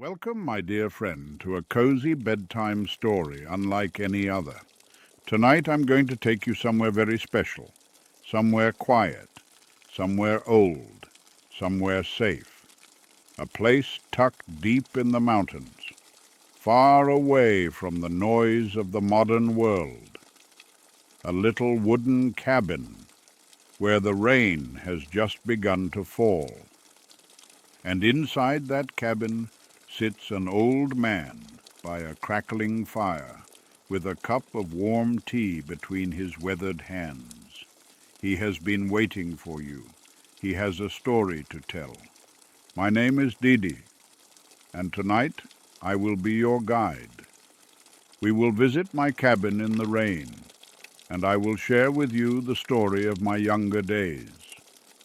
Welcome, my dear friend, to a cozy bedtime story unlike any other. Tonight I'm going to take you somewhere very special, somewhere quiet, somewhere old, somewhere safe, a place tucked deep in the mountains, far away from the noise of the modern world, a little wooden cabin where the rain has just begun to fall. And inside that cabin sits an old man by a crackling fire, with a cup of warm tea between his weathered hands. He has been waiting for you. He has a story to tell. My name is Dede, and tonight I will be your guide. We will visit my cabin in the rain, and I will share with you the story of my younger days.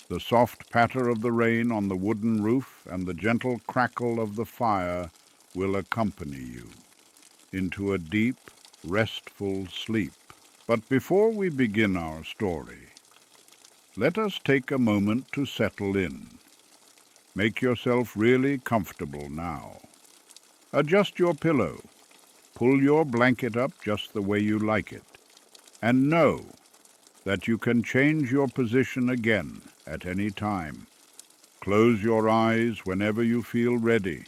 The soft patter of the rain on the wooden roof and the gentle crackle of the fire will accompany you into a deep, restful sleep. But before we begin our story, let us take a moment to settle in. Make yourself really comfortable now. Adjust your pillow. Pull your blanket up just the way you like it. And know that you can change your position again at any time. Close your eyes whenever you feel ready,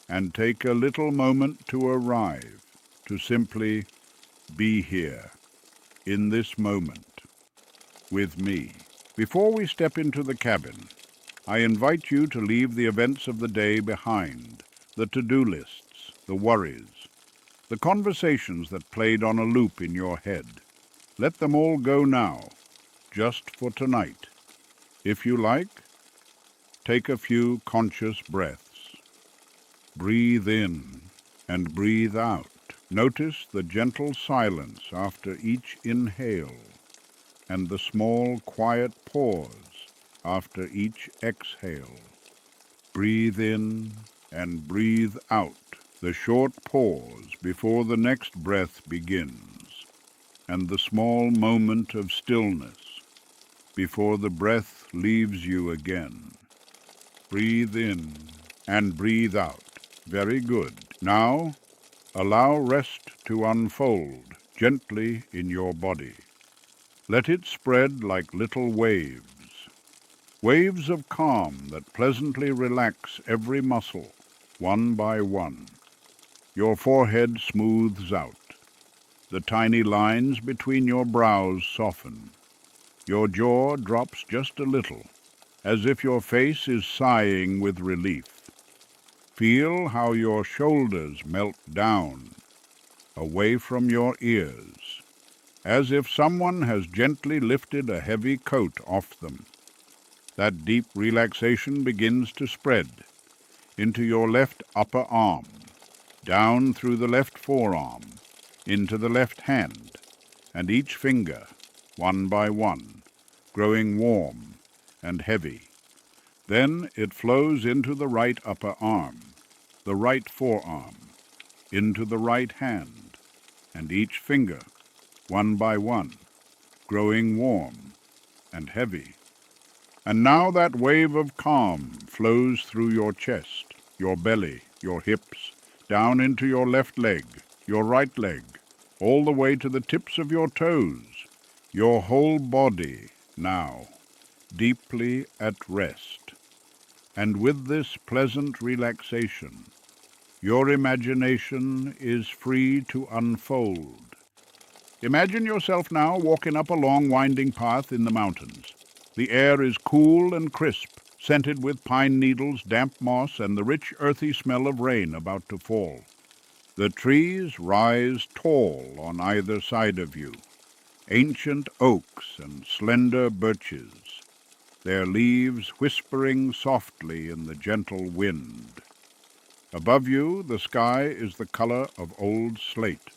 and take a little moment to arrive, to simply be here, in this moment, with me. Before we step into the cabin, I invite you to leave the events of the day behind, the to-do lists, the worries, the conversations that played on a loop in your head. Let them all go now, just for tonight. If you like, take a few conscious breaths. Breathe in and breathe out. Notice the gentle silence after each inhale and the small, quiet pause after each exhale. Breathe in and breathe out. The short pause before the next breath begins, and the small moment of stillness before the breath leaves you again. Breathe in and breathe out. Very good. Now, allow rest to unfold gently in your body. Let it spread like little waves, waves of calm that pleasantly relax every muscle, one by one. Your forehead smooths out. The tiny lines between your brows soften. Your jaw drops just a little, as if your face is sighing with relief. Feel how your shoulders melt down, away from your ears, as if someone has gently lifted a heavy coat off them. That deep relaxation begins to spread into your left upper arm, down through the left forearm, into the left hand, and each finger, one by one, growing warm and heavy. Then it flows into the right upper arm, the right forearm, into the right hand, and each finger, one by one, growing warm and heavy. And now that wave of calm flows through your chest, your belly, your hips, down into your left leg, your right leg, all the way to the tips of your toes, your whole body now, deeply at rest. And with this pleasant relaxation, your imagination is free to unfold. Imagine yourself now walking up a long winding path in the mountains. The air is cool and crisp, scented with pine needles, damp moss, and the rich earthy smell of rain about to fall. The trees rise tall on either side of you, ancient oaks and slender birches, their leaves whispering softly in the gentle wind. Above you, the sky is the color of old slate.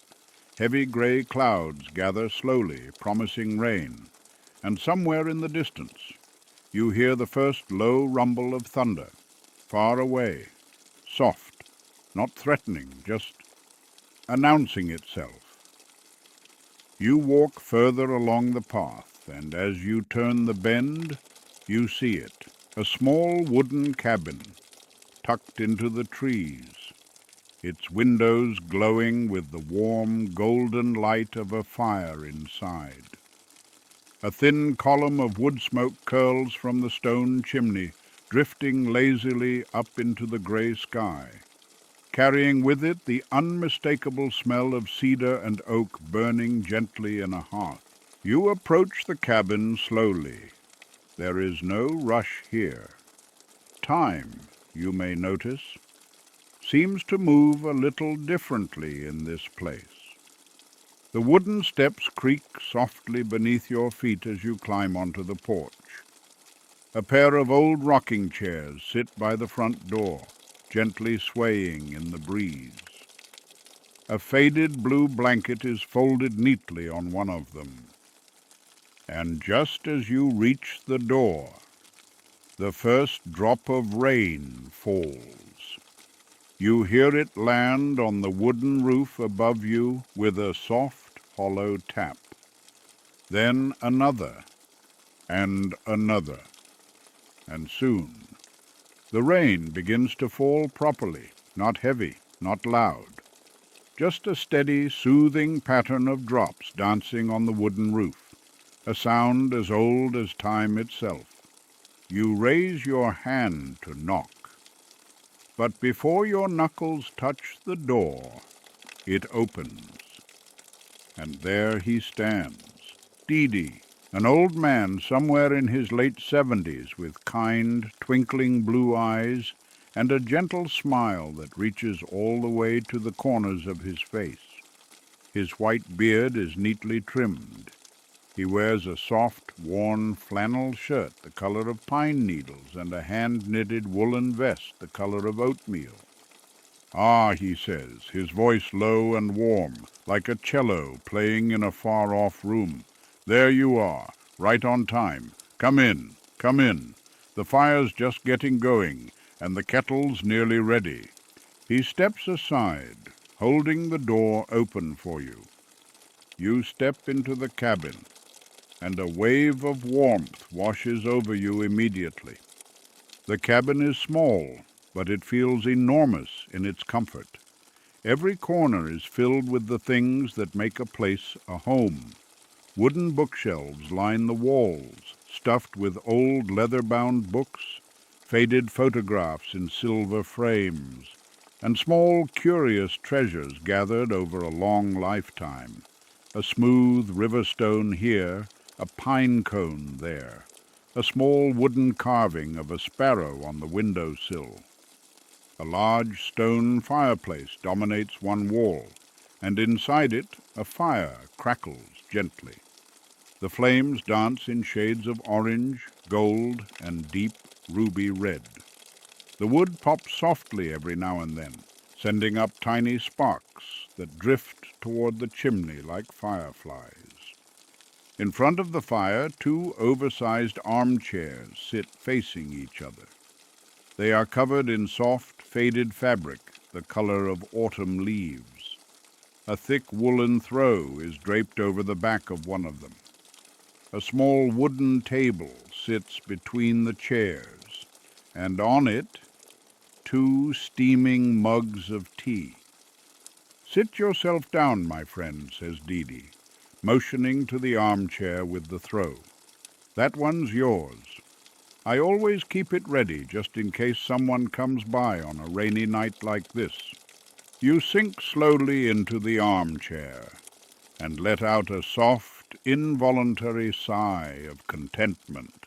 Heavy gray clouds gather slowly, promising rain, and somewhere in the distance, you hear the first low rumble of thunder, far away, soft, not threatening, just announcing itself. You walk further along the path, and as you turn the bend, you see it, a small wooden cabin, tucked into the trees, its windows glowing with the warm, golden light of a fire inside. A thin column of wood smoke curls from the stone chimney, drifting lazily up into the gray sky, carrying with it the unmistakable smell of cedar and oak burning gently in a hearth. You approach the cabin slowly. There is no rush here. Time, you may notice, seems to move a little differently in this place. The wooden steps creak softly beneath your feet as you climb onto the porch. A pair of old rocking chairs sit by the front door, gently swaying in the breeze. A faded blue blanket is folded neatly on one of them. And just as you reach the door, the first drop of rain falls. You hear it land on the wooden roof above you with a soft, hollow tap. Then another, and another. And soon the rain begins to fall properly, not heavy, not loud. Just a steady, soothing pattern of drops dancing on the wooden roof, a sound as old as time itself. You raise your hand to knock. But before your knuckles touch the door, it opens. And there he stands, Dede, an old man somewhere in his late 70s with kind, twinkling blue eyes and a gentle smile that reaches all the way to the corners of his face. His white beard is neatly trimmed. He wears a soft, worn flannel shirt the color of pine needles and a hand-knitted woolen vest the color of oatmeal. "Ah," he says, his voice low and warm, like a cello playing in a far-off room. "There you are, right on time. Come in, come in. The fire's just getting going, and the kettle's nearly ready." He steps aside, holding the door open for you. You step into the cabin, and a wave of warmth washes over you immediately. The cabin is small, but it feels enormous in its comfort. Every corner is filled with the things that make a place a home. Wooden bookshelves line the walls, stuffed with old leather-bound books, faded photographs in silver frames, and small curious treasures gathered over a long lifetime. A smooth river stone here, a pine cone there, a small wooden carving of a sparrow on the window-sill. A large stone fireplace dominates one wall, and inside it a fire crackles gently. The flames dance in shades of orange, gold, and deep ruby red. The wood pops softly every now and then, sending up tiny sparks that drift toward the chimney like fireflies. In front of the fire, two oversized armchairs sit facing each other. They are covered in soft, faded fabric, the color of autumn leaves. A thick woolen throw is draped over the back of one of them. A small wooden table sits between the chairs, and on it, two steaming mugs of tea. "Sit yourself down, my friend," says Dede, motioning to the armchair with the throw. "That one's yours. I always keep it ready just in case someone comes by on a rainy night like this." You sink slowly into the armchair and let out a soft, involuntary sigh of contentment.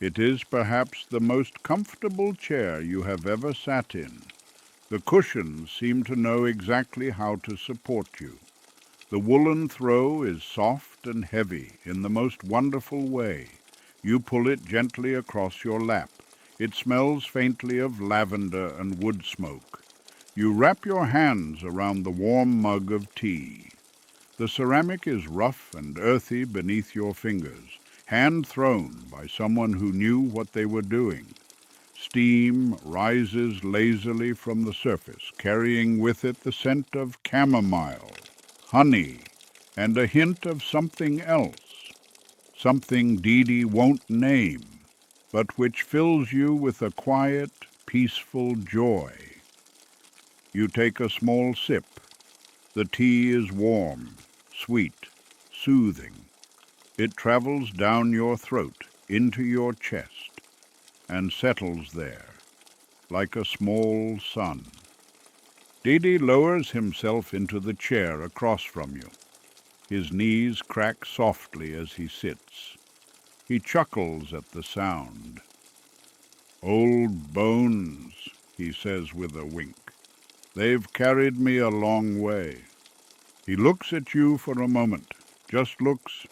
It is perhaps the most comfortable chair you have ever sat in. The cushions seem to know exactly how to support you. The woolen throw is soft and heavy in the most wonderful way. You pull it gently across your lap. It smells faintly of lavender and wood smoke. You wrap your hands around the warm mug of tea. The ceramic is rough and earthy beneath your fingers, hand-thrown by someone who knew what they were doing. Steam rises lazily from the surface, carrying with it the scent of chamomile, honey, and a hint of something else, something Dede won't name, but which fills you with a quiet, peaceful joy. You take a small sip. The tea is warm, sweet, soothing. It travels down your throat, into your chest, and settles there, like a small sun. Dede lowers himself into the chair across from you. His knees crack softly as he sits. He chuckles at the sound. "Old bones," he says with a wink. "They've carried me a long way." He looks at you for a moment, just looks,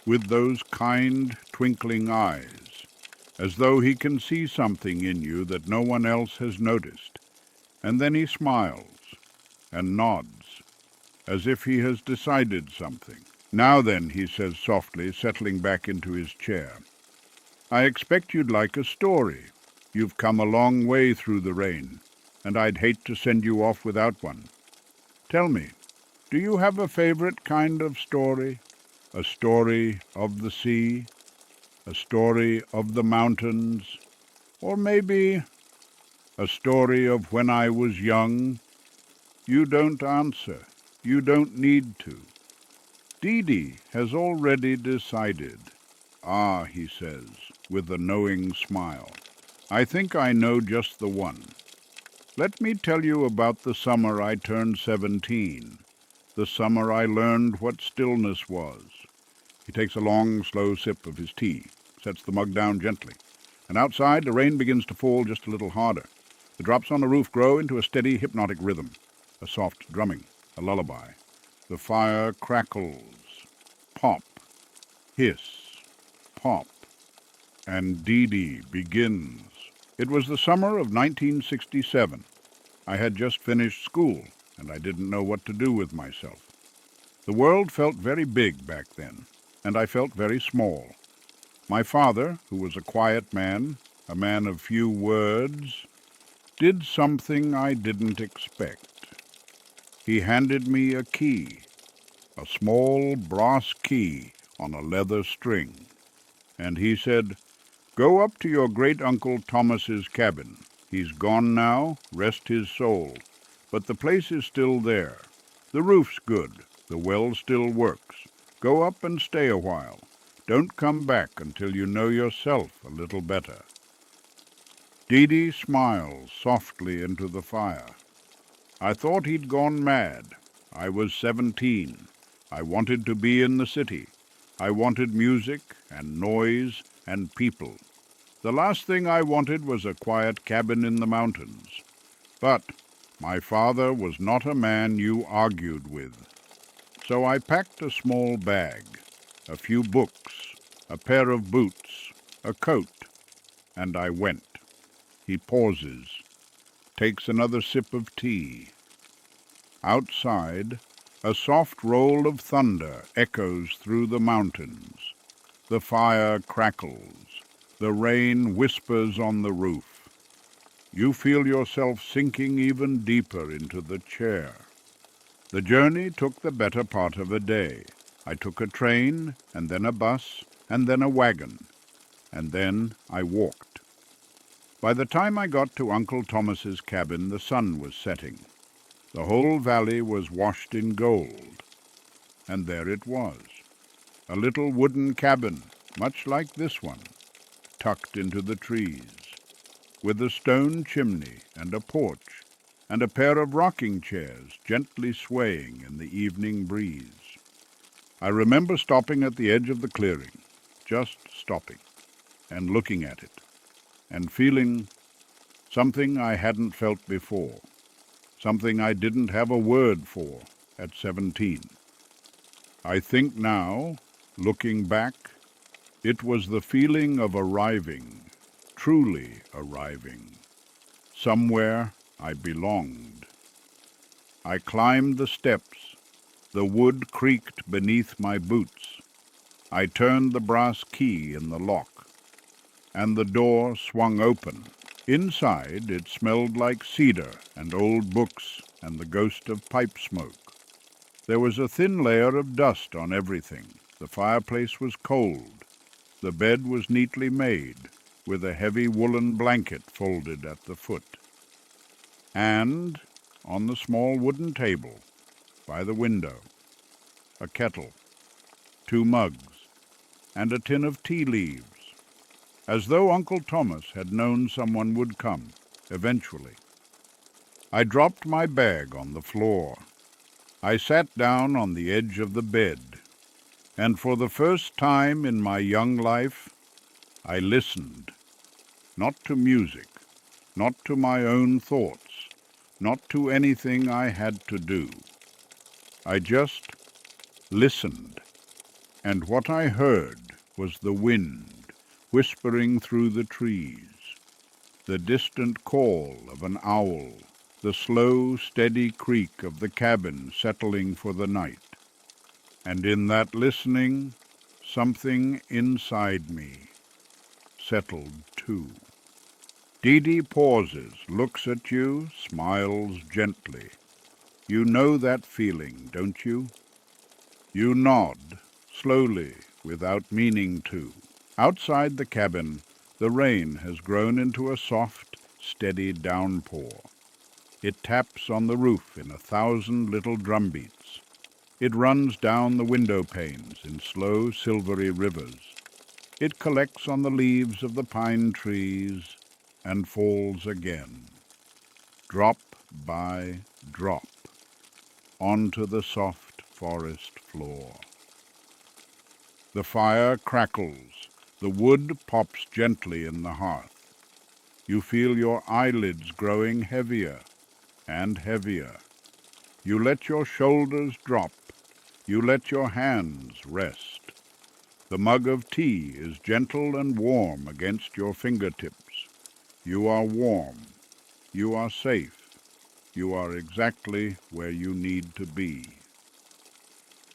with those kind, twinkling eyes, as though he can see something in you that no one else has noticed. And then he smiles and nods, as if he has decided something. "Now then," he says softly, settling back into his chair, "I expect you'd like a story. You've come a long way through the rain, and I'd hate to send you off without one. Tell me, do you have a favorite kind of story? A story of the sea? A story of the mountains? Or maybe a story of when I was young?" You don't answer. You don't need to. Dede has already decided. "Ah," he says, with a knowing smile, "I think I know just the one. Let me tell you about the summer I turned 17, the summer I learned what stillness was." He takes a long, slow sip of his tea, sets the mug down gently, and outside the rain begins to fall just a little harder. The drops on the roof grow into a steady, hypnotic rhythm, a soft drumming, a lullaby. The fire crackles, pop, hiss, pop, and Dede begins. It was the summer of 1967. I had just finished school, and I didn't know what to do with myself. The world felt very big back then, and I felt very small. My father, who was a quiet man, a man of few words, did something I didn't expect. He handed me a key, a small brass key on a leather string, and he said, "Go up to your great-uncle Thomas's cabin. He's gone now, rest his soul, but the place is still there. The roof's good, the well still works. Go up and stay a while. Don't come back until you know yourself a little better." Dede smiles softly into the fire. I thought he'd gone mad. I was 17. I wanted to be in the city. I wanted music and noise and people. The last thing I wanted was a quiet cabin in the mountains. But my father was not a man you argued with. So I packed a small bag, a few books, a pair of boots, a coat, and I went. He pauses, takes another sip of tea. Outside, a soft roll of thunder echoes through the mountains. The fire crackles. The rain whispers on the roof. You feel yourself sinking even deeper into the chair. The journey took the better part of a day. I took a train, and then a bus, and then a wagon, and then I walked. By the time I got to Uncle Thomas's cabin, the sun was setting. The whole valley was washed in gold. And there it was, a little wooden cabin, much like this one, tucked into the trees, with a stone chimney and a porch, and a pair of rocking chairs gently swaying in the evening breeze. I remember stopping at the edge of the clearing, just stopping, and looking at it, and feeling something I hadn't felt before, something I didn't have a word for at 17. I think now, looking back, it was the feeling of arriving, truly arriving. Somewhere I belonged. I climbed the steps. The wood creaked beneath my boots. I turned the brass key in the lock, and the door swung open. Inside it smelled like cedar and old books and the ghost of pipe smoke. There was a thin layer of dust on everything. The fireplace was cold. The bed was neatly made. with a heavy woolen blanket folded at the foot. And on the small wooden table by the window, a kettle, 2 mugs, and a tin of tea leaves, as though Uncle Thomas had known someone would come, eventually. I dropped my bag on the floor. I sat down on the edge of the bed, and for the first time in my young life, I listened, not to music, not to my own thoughts, not to anything I had to do. I just listened, and what I heard was the wind whispering through the trees, the distant call of an owl, the slow, steady creak of the cabin settling for the night. And in that listening, something inside me settled too. Dede pauses, looks at you, smiles gently. You know that feeling, don't you? You nod, slowly, without meaning to. Outside the cabin, the rain has grown into a soft, steady downpour. It taps on the roof in 1,000 little drumbeats. It runs down the window panes in slow, silvery rivers. It collects on the leaves of the pine trees and falls again, drop by drop, onto the soft forest floor. The fire crackles. The wood pops gently in the hearth. You feel your eyelids growing heavier and heavier. You let your shoulders drop. You let your hands rest. The mug of tea is gentle and warm against your fingertips. You are warm. You are safe. You are exactly where you need to be.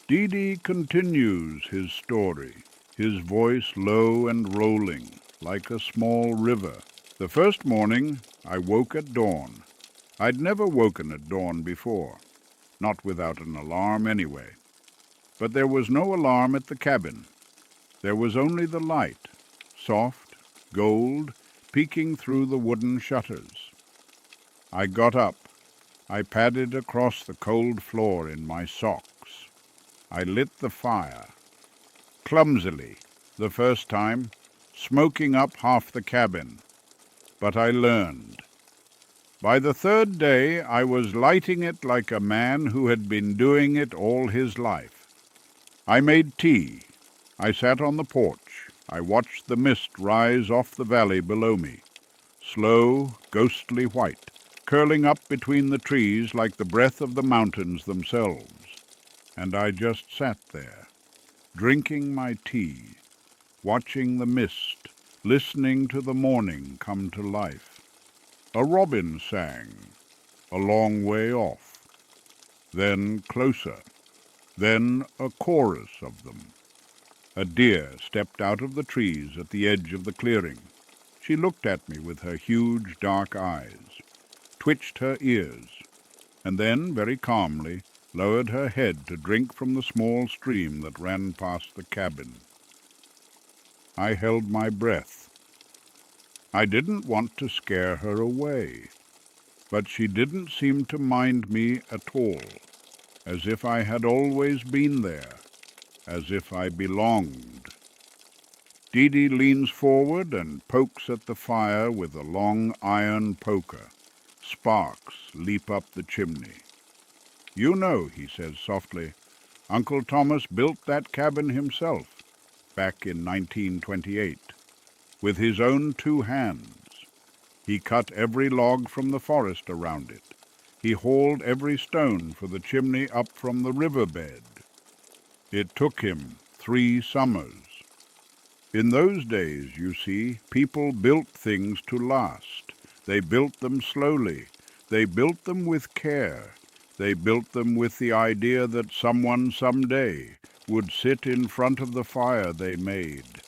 Dede continues his story, his voice low and rolling, like a small river. The first morning, I woke at dawn. I'd never woken at dawn before, not without an alarm anyway. But there was no alarm at the cabin. There was only the light, soft, gold, peeking through the wooden shutters. I got up. I padded across the cold floor in my socks. I lit the fire, clumsily, the first time, smoking up half the cabin. But I learned. By the third day, I was lighting it like a man who had been doing it all his life. I made tea. I sat on the porch. I watched the mist rise off the valley below me, slow, ghostly white, curling up between the trees like the breath of the mountains themselves. And I just sat there, drinking my tea, watching the mist, listening to the morning come to life. A robin sang, a long way off, then closer, then a chorus of them. A deer stepped out of the trees at the edge of the clearing. She looked at me with her huge dark eyes, twitched her ears, and then, very calmly, lowered her head to drink from the small stream that ran past the cabin. I held my breath. I didn't want to scare her away, but she didn't seem to mind me at all, as if I had always been there, as if I belonged. Dede leans forward and pokes at the fire with a long iron poker. Sparks leap up the chimney. You know, he says softly, Uncle Thomas built that cabin himself back in 1928, with his own 2 hands. He cut every log from the forest around it. He hauled every stone for the chimney up from the riverbed. It took him 3 summers. In those days, you see, people built things to last. They built them slowly. They built them with care. They built them with the idea that someone someday would sit in front of the fire they made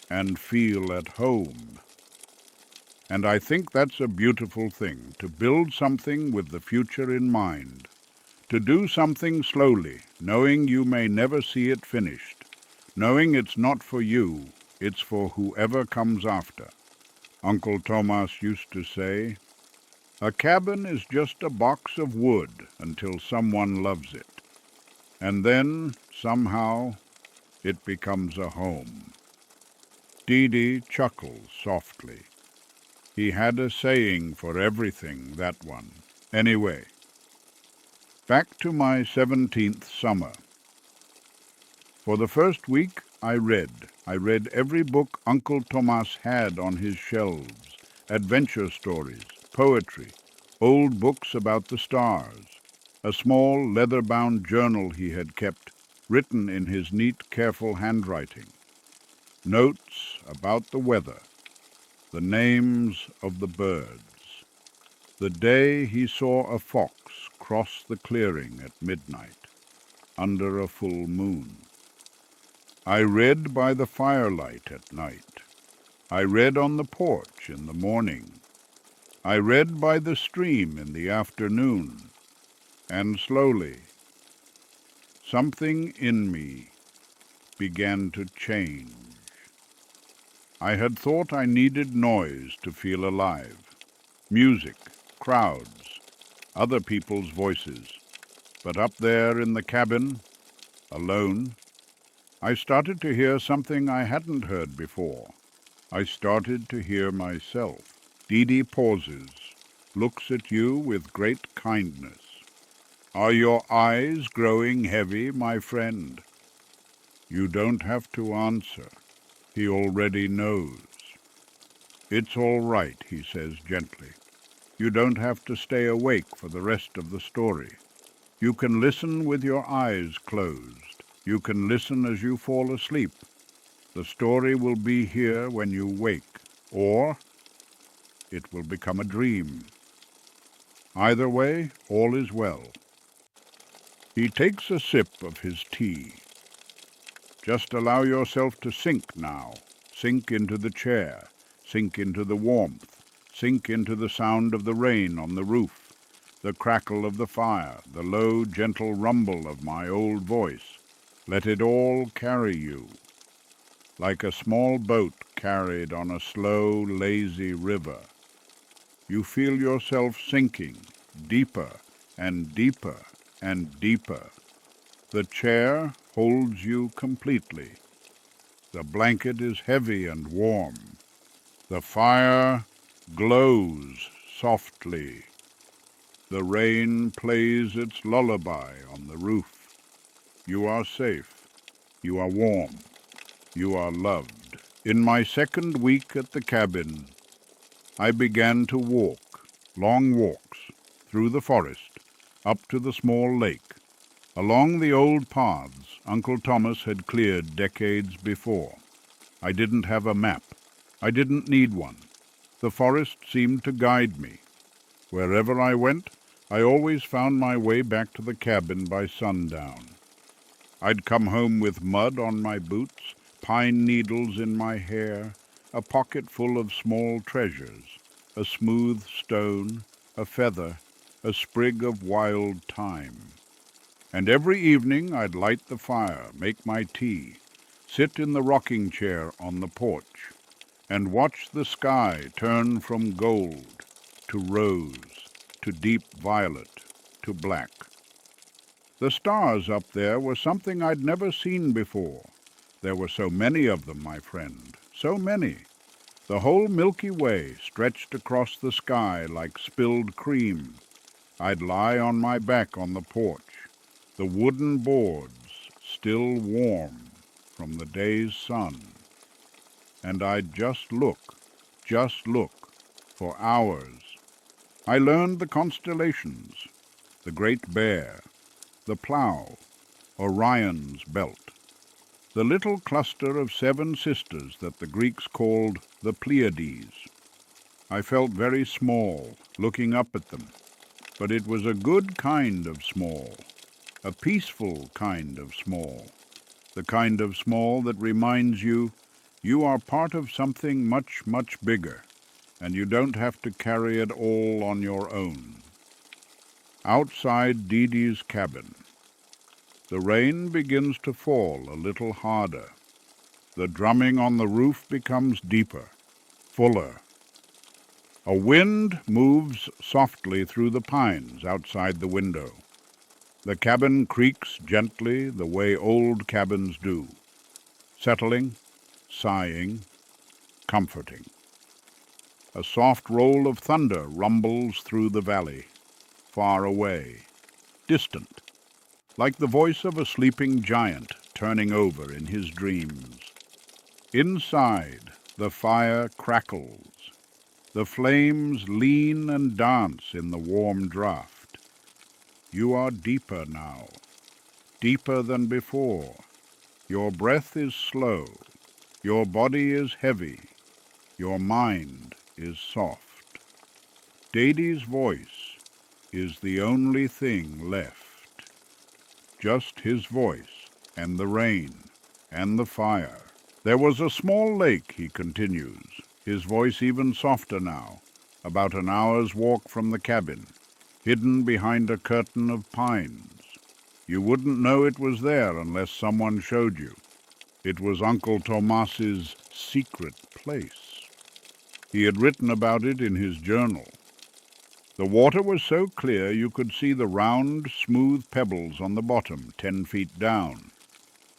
and feel at home. And I think that's a beautiful thing, to build something with the future in mind, to do something slowly, knowing you may never see it finished, knowing it's not for you, it's for whoever comes after. Uncle Thomas used to say, "A cabin is just a box of wood until someone loves it. And then, somehow, it becomes a home." Dede chuckles softly. He had a saying for everything, that one. Anyway, back to my 17th summer. For the first week, I read. I read every book Uncle Thomas had on his shelves. Adventure stories, poetry, old books about the stars, a small leather-bound journal he had kept, written in his neat, careful handwriting, notes about the weather, the names of the birds, the day he saw a fox cross the clearing at midnight, under a full moon. I read by the firelight at night. I read on the porch in the morning. I read by the stream in the afternoon. And slowly, something in me began to change. I had thought I needed noise to feel alive. Music, crowds, other people's voices. But up there in the cabin, alone, I started to hear something I hadn't heard before. I started to hear myself. Dede pauses, looks at you with great kindness. "Are your eyes growing heavy, my friend?" You don't have to answer. He already knows. "It's all right," he says gently. "You don't have to stay awake for the rest of the story. You can listen with your eyes closed. You can listen as you fall asleep. The story will be here when you wake, or it will become a dream. Either way, all is well." He takes a sip of his tea. "Just allow yourself to sink now. Sink into the chair. Sink into the warmth. Sink into the sound of the rain on the roof, the crackle of the fire, the low, gentle rumble of my old voice. Let it all carry you, like a small boat carried on a slow, lazy river. You feel yourself sinking, deeper and deeper and deeper. The chair holds you completely. The blanket is heavy and warm. The fire glows softly. The rain plays its lullaby on the roof. You are safe. You are warm. You are loved." In my second week at the cabin, I began to walk, long walks, through the forest, up to the small lake, along the old paths Uncle Thomas had cleared decades before. I didn't have a map. I didn't need one. The forest seemed to guide me. Wherever I went, I always found my way back to the cabin by sundown. I'd come home with mud on my boots, pine needles in my hair, a pocket full of small treasures, a smooth stone, a feather, a sprig of wild thyme. And every evening I'd light the fire, make my tea, sit in the rocking chair on the porch, and watch the sky turn from gold to rose, to deep violet, to black. The stars up there were something I'd never seen before. There were so many of them, my friend, so many. The whole Milky Way stretched across the sky like spilled cream. I'd lie on my back on the porch, the wooden boards still warm from the day's sun, and I'd just look, for hours. I learned the constellations, the Great Bear, the Plough, Orion's belt, the little cluster of 7 sisters that the Greeks called the Pleiades. I felt very small looking up at them, but it was a good kind of small, a peaceful kind of small, the kind of small that reminds you you are part of something much, much bigger, and you don't have to carry it all on your own. Outside Dede's cabin, the rain begins to fall a little harder. The drumming on the roof becomes deeper, fuller. A wind moves softly through the pines outside the window. The cabin creaks gently the way old cabins do, settling, sighing, comforting. A soft roll of thunder rumbles through the valley, far away, distant, like the voice of a sleeping giant turning over in his dreams. Inside, the fire crackles. The flames lean and dance in the warm draught. You are deeper now, deeper than before. Your breath is slow, your body is heavy, your mind is soft. Dede's voice is the only thing left. Just his voice, and the rain, and the fire. There was a small lake, he continues, his voice even softer now, about an hour's walk from the cabin, hidden behind a curtain of pines. You wouldn't know it was there unless someone showed you. It was Uncle Tomas's secret place. He had written about it in his journal. The water was so clear you could see the round, smooth pebbles on the bottom 10 feet down.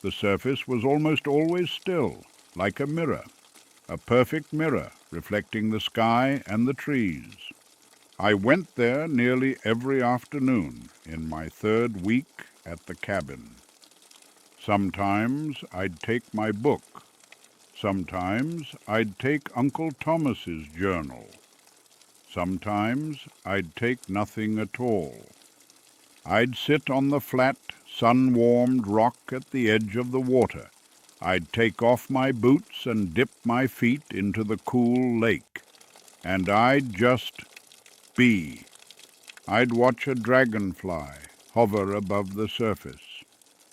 The surface was almost always still, like a mirror, a perfect mirror reflecting the sky and the trees. I went there nearly every afternoon in my 3rd week at the cabin. Sometimes I'd take my book. Sometimes I'd take Uncle Thomas's journal. Sometimes I'd take nothing at all. I'd sit on the flat, sun-warmed rock at the edge of the water. I'd take off my boots and dip my feet into the cool lake. And I'd just be. I'd watch a dragonfly hover above the surface,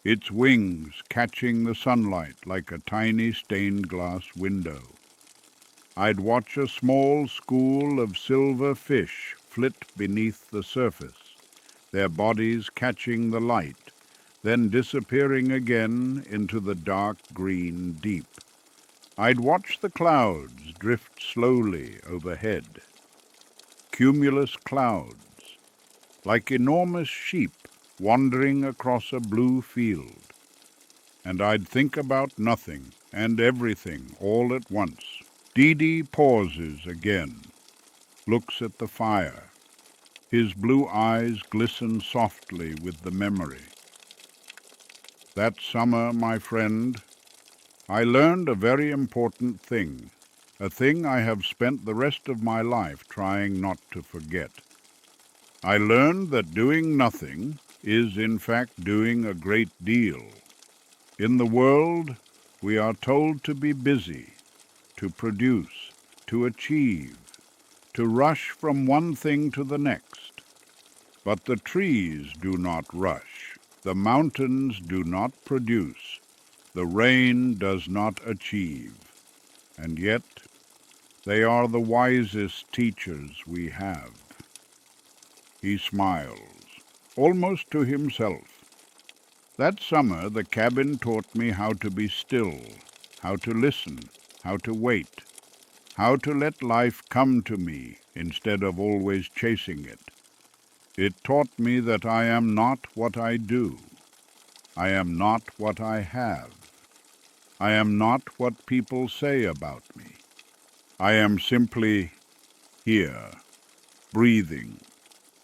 its wings catching the sunlight like a tiny stained glass window. I'd watch a small school of silver fish flit beneath the surface, their bodies catching the light, then disappearing again into the dark green deep. I'd watch the clouds drift slowly overhead, cumulus clouds, like enormous sheep wandering across a blue field. And I'd think about nothing and everything all at once. Dede pauses again, looks at the fire. His blue eyes glisten softly with the memory. That summer, my friend, I learned a very important thing, a thing I have spent the rest of my life trying not to forget. I learned that doing nothing is, in fact, doing a great deal. In the world, we are told to be busy, to produce, to achieve, to rush from one thing to the next. But the trees do not rush, the mountains do not produce, the rain does not achieve, and yet they are the wisest teachers we have. He smiles, almost to himself. That summer the cabin taught me how to be still, how to listen, how to wait, how to let life come to me instead of always chasing it. It taught me that I am not what I do. I am not what I have. I am not what people say about me. I am simply here, breathing,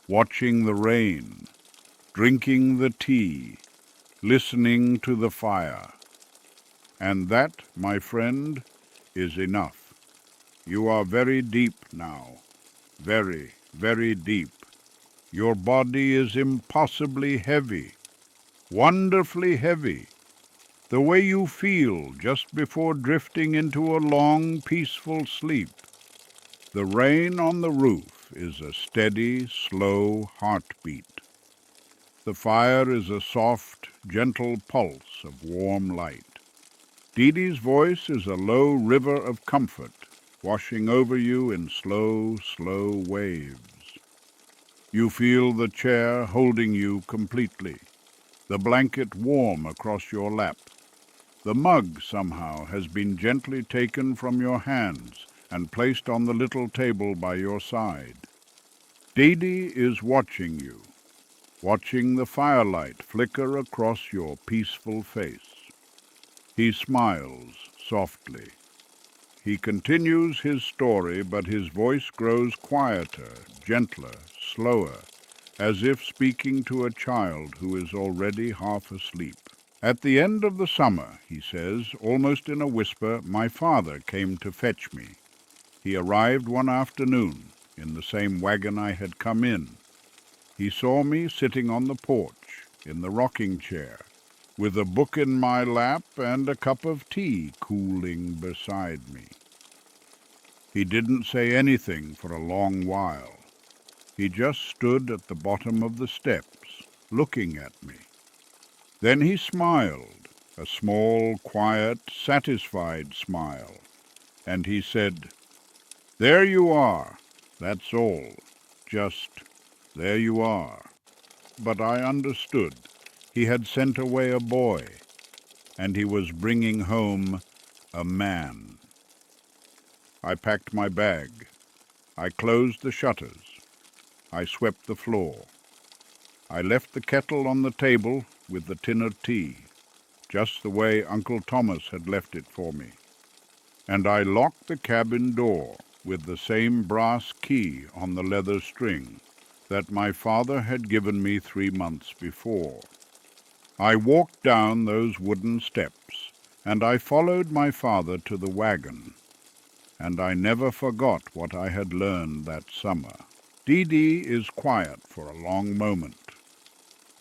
watching the rain, drinking the tea, listening to the fire. And that, my friend, is enough. You are very deep now, very, very deep. Your body is impossibly heavy, wonderfully heavy, the way you feel just before drifting into a long, peaceful sleep. The rain on the roof is a steady, slow heartbeat. The fire is a soft, gentle pulse of warm light. Dede's voice is a low river of comfort, washing over you in slow, slow waves. You feel the chair holding you completely, the blanket warm across your lap. The mug somehow has been gently taken from your hands and placed on the little table by your side. Dede is watching you, watching the firelight flicker across your peaceful face. He smiles softly. He continues his story, but his voice grows quieter, gentler, slower, as if speaking to a child who is already half asleep. At the end of the summer, he says, almost in a whisper, my father came to fetch me. He arrived one afternoon in the same wagon I had come in. He saw me sitting on the porch, in the rocking chair, with a book in my lap and a cup of tea cooling beside me. He didn't say anything for a long while. He just stood at the bottom of the steps, looking at me. Then he smiled, a small, quiet, satisfied smile, and he said, "There you are, that's all, just there you are." But I understood. He had sent away a boy, and he was bringing home a man. I packed my bag. I closed the shutters. I swept the floor. I left the kettle on the table with the tin of tea, just the way Uncle Thomas had left it for me. And I locked the cabin door with the same brass key on the leather string that my father had given me 3 months before. I walked down those wooden steps, and I followed my father to the wagon, and I never forgot what I had learned that summer. Dede is quiet for a long moment.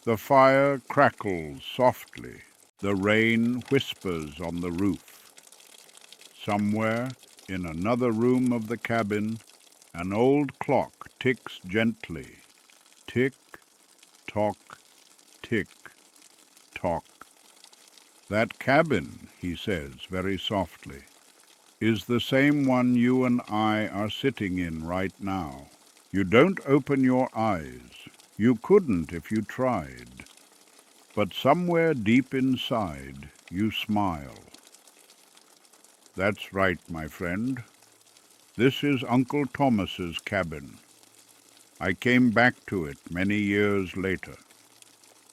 The fire crackles softly. The rain whispers on the roof. Somewhere in another room of the cabin, an old clock ticks gently. Tick, tock, tick, tock. That cabin, he says very softly, is the same one you and I are sitting in right now. You don't open your eyes. You couldn't if you tried. But somewhere deep inside, you smile. That's right, my friend. This is Uncle Thomas's cabin. I came back to it many years later,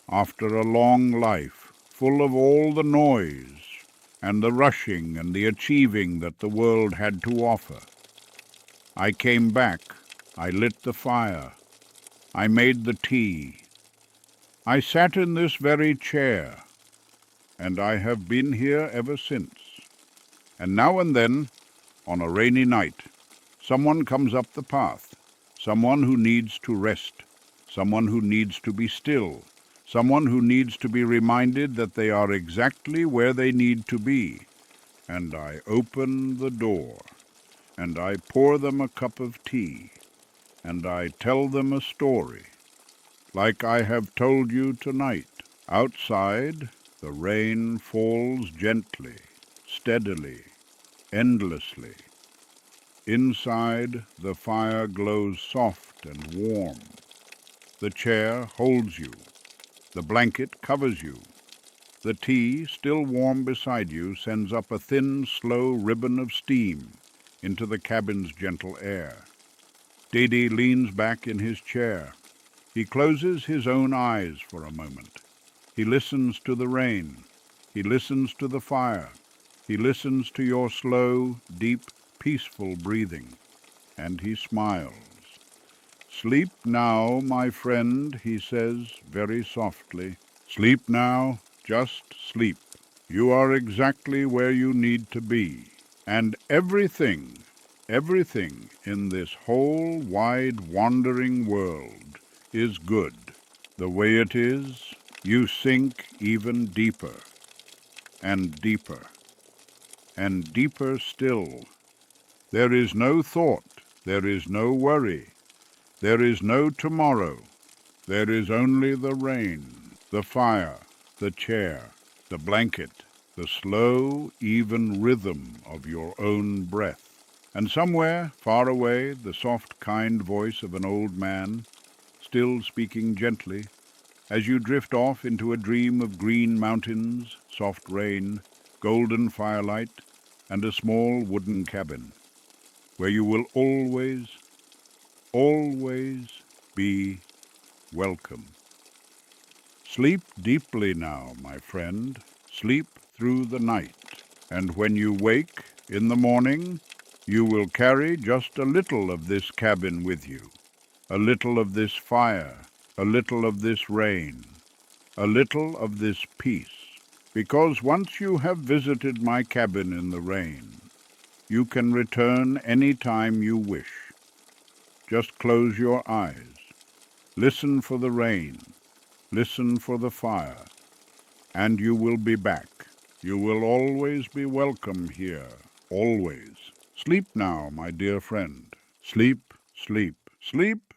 after a long life, full of all the noise and the rushing and the achieving that the world had to offer. I came back. I lit the fire. I made the tea. I sat in this very chair, and I have been here ever since. And now and then, on a rainy night, someone comes up the path, someone who needs to rest, someone who needs to be still, someone who needs to be reminded that they are exactly where they need to be. And I open the door, and I pour them a cup of tea, and I tell them a story, like I have told you tonight. Outside, the rain falls gently, steadily, endlessly. Inside, the fire glows soft and warm. The chair holds you. The blanket covers you. The tea, still warm beside you, sends up a thin, slow ribbon of steam into the cabin's gentle air. Dede leans back in his chair. He closes his own eyes for a moment. He listens to the rain. He listens to the fire. He listens to your slow, deep, peaceful breathing. And he smiles. "Sleep now, my friend," he says very softly. "Sleep now, just sleep. You are exactly where you need to be. And everything in this whole wide wandering world is good. The way it is, you sink even deeper, and deeper, and deeper still. There is no thought, there is no worry, there is no tomorrow. There is only the rain, the fire, the chair, the blanket, the slow, even rhythm of your own breath. And somewhere, far away, the soft, kind voice of an old man, still speaking gently, as you drift off into a dream of green mountains, soft rain, golden firelight, and a small wooden cabin. where you will always, always be welcome. Sleep deeply now, my friend. Sleep through the night. And when you wake in the morning, you will carry just a little of this cabin with you, a little of this fire, a little of this rain, a little of this peace. Because once you have visited my cabin in the rain, you can return any time you wish. Just close your eyes. Listen for the rain. Listen for the fire. And you will be back. You will always be welcome here. Always. Sleep now, my dear friend. Sleep, sleep, sleep.